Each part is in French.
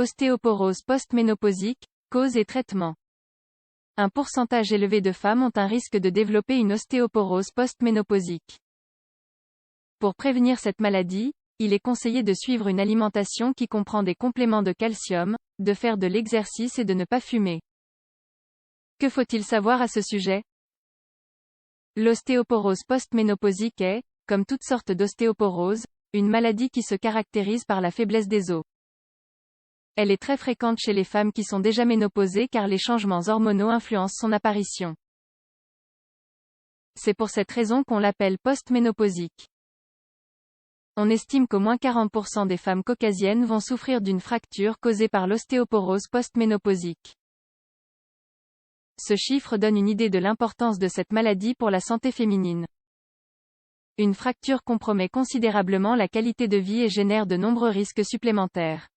Ostéoporose post-ménopausique, cause et traitement. Un pourcentage élevé de femmes ont un risque de développer une ostéoporose post-ménopausique. Pour prévenir cette maladie, il est conseillé de suivre une alimentation qui comprend des compléments de calcium, de faire de l'exercice et de ne pas fumer. Que faut-il savoir à ce sujet? L'ostéoporose post-ménopausique est, comme toutes sortes d'ostéoporose, une maladie qui se caractérise par la faiblesse des os. Elle est très fréquente chez les femmes qui sont déjà ménopausées car les changements hormonaux influencent son apparition. C'est pour cette raison qu'on l'appelle post-ménopausique. On estime qu'au moins 40% des femmes caucasiennes vont souffrir d'une fracture causée par l'ostéoporose post-ménopausique. Ce chiffre donne une idée de l'importance de cette maladie pour la santé féminine. Une fracture compromet considérablement la qualité de vie et génère de nombreux risques supplémentaires.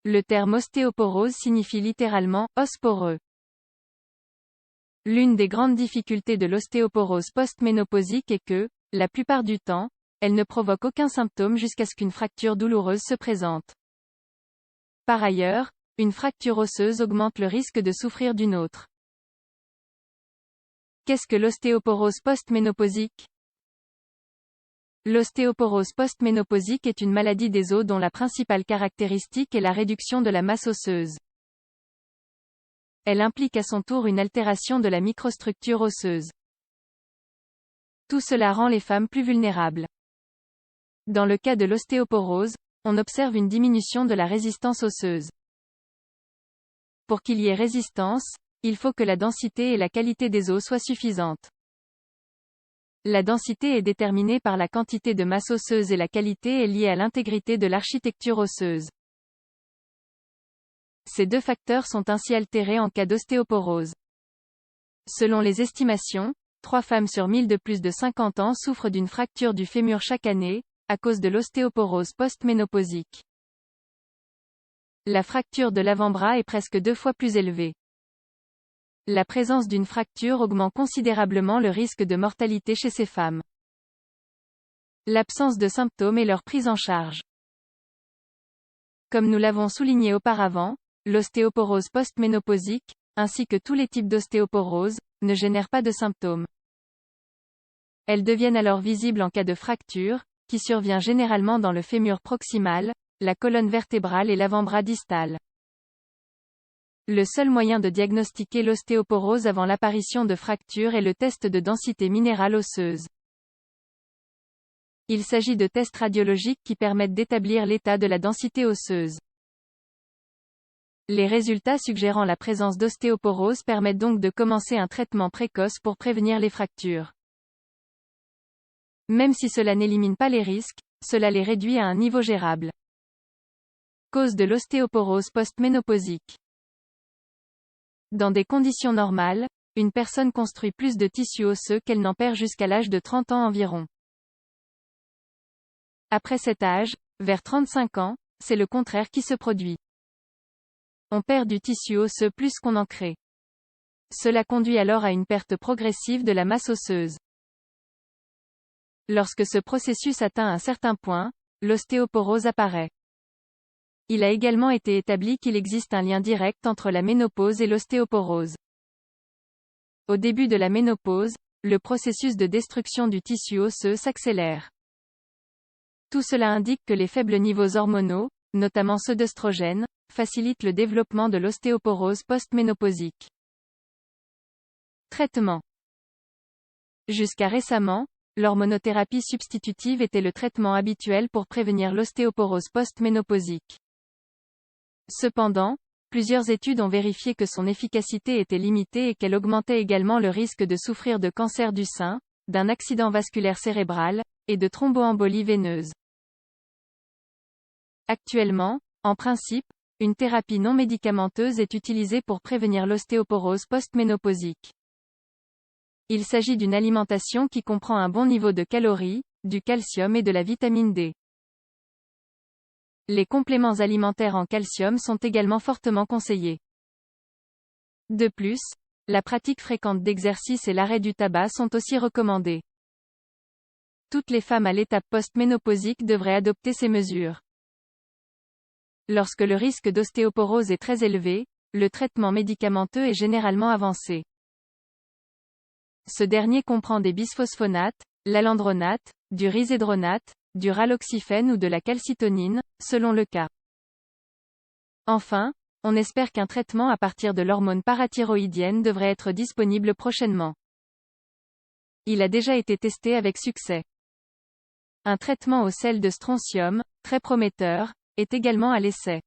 Le terme ostéoporose signifie littéralement « os poreux ». L'une des grandes difficultés de l'ostéoporose post-ménopausique est que, la plupart du temps, elle ne provoque aucun symptôme jusqu'à ce qu'une fracture douloureuse se présente. Par ailleurs, une fracture osseuse augmente le risque de souffrir d'une autre. Qu'est-ce que l'ostéoporose post-ménopausique? L'ostéoporose post-ménopausique est une maladie des os dont la principale caractéristique est la réduction de la masse osseuse. Elle implique à son tour une altération de la microstructure osseuse. Tout cela rend les femmes plus vulnérables. Dans le cas de l'ostéoporose, on observe une diminution de la résistance osseuse. Pour qu'il y ait résistance, il faut que la densité et la qualité des os soient suffisantes. La densité est déterminée par la quantité de masse osseuse et la qualité est liée à l'intégrité de l'architecture osseuse. Ces deux facteurs sont ainsi altérés en cas d'ostéoporose. Selon les estimations, 3 femmes sur 1000 de plus de 50 ans souffrent d'une fracture du fémur chaque année, à cause de l'ostéoporose post-ménopausique. La fracture de l'avant-bras est presque 2 fois plus élevée. La présence d'une fracture augmente considérablement le risque de mortalité chez ces femmes. L'absence de symptômes et leur prise en charge. Comme nous l'avons souligné auparavant, l'ostéoporose post-ménopausique, ainsi que tous les types d'ostéoporose, ne génèrent pas de symptômes. Elles deviennent alors visibles en cas de fracture, qui survient généralement dans le fémur proximal, la colonne vertébrale et l'avant-bras distal. Le seul moyen de diagnostiquer l'ostéoporose avant l'apparition de fractures est le test de densité minérale osseuse. Il s'agit de tests radiologiques qui permettent d'établir l'état de la densité osseuse. Les résultats suggérant la présence d'ostéoporose permettent donc de commencer un traitement précoce pour prévenir les fractures. Même si cela n'élimine pas les risques, cela les réduit à un niveau gérable. Cause de l'ostéoporose post-ménopausique. Dans des conditions normales, une personne construit plus de tissu osseux qu'elle n'en perd jusqu'à l'âge de 30 ans environ. Après cet âge, vers 35 ans, c'est le contraire qui se produit. On perd du tissu osseux plus qu'on en crée. Cela conduit alors à une perte progressive de la masse osseuse. Lorsque ce processus atteint un certain point, l'ostéoporose apparaît. Il a également été établi qu'il existe un lien direct entre la ménopause et l'ostéoporose. Au début de la ménopause, le processus de destruction du tissu osseux s'accélère. Tout cela indique que les faibles niveaux hormonaux, notamment ceux d'œstrogènes, facilitent le développement de l'ostéoporose post-ménopausique. Traitement. Jusqu'à récemment, l'hormonothérapie substitutive était le traitement habituel pour prévenir l'ostéoporose post-ménopausique. Cependant, plusieurs études ont vérifié que son efficacité était limitée et qu'elle augmentait également le risque de souffrir de cancer du sein, d'un accident vasculaire cérébral, et de thromboembolie veineuse. Actuellement, en principe, une thérapie non médicamenteuse est utilisée pour prévenir l'ostéoporose post-ménopausique. Il s'agit d'une alimentation qui comprend un bon niveau de calories, du calcium et de la vitamine D. Les compléments alimentaires en calcium sont également fortement conseillés. De plus, la pratique fréquente d'exercice et l'arrêt du tabac sont aussi recommandés. Toutes les femmes à l'étape post-ménopausique devraient adopter ces mesures. Lorsque le risque d'ostéoporose est très élevé, le traitement médicamenteux est généralement avancé. Ce dernier comprend des bisphosphonates, l'alendronate, du risédronate, du raloxifène ou de la calcitonine, selon le cas. Enfin, on espère qu'un traitement à partir de l'hormone parathyroïdienne devrait être disponible prochainement. Il a déjà été testé avec succès. Un traitement au sel de strontium, très prometteur, est également à l'essai.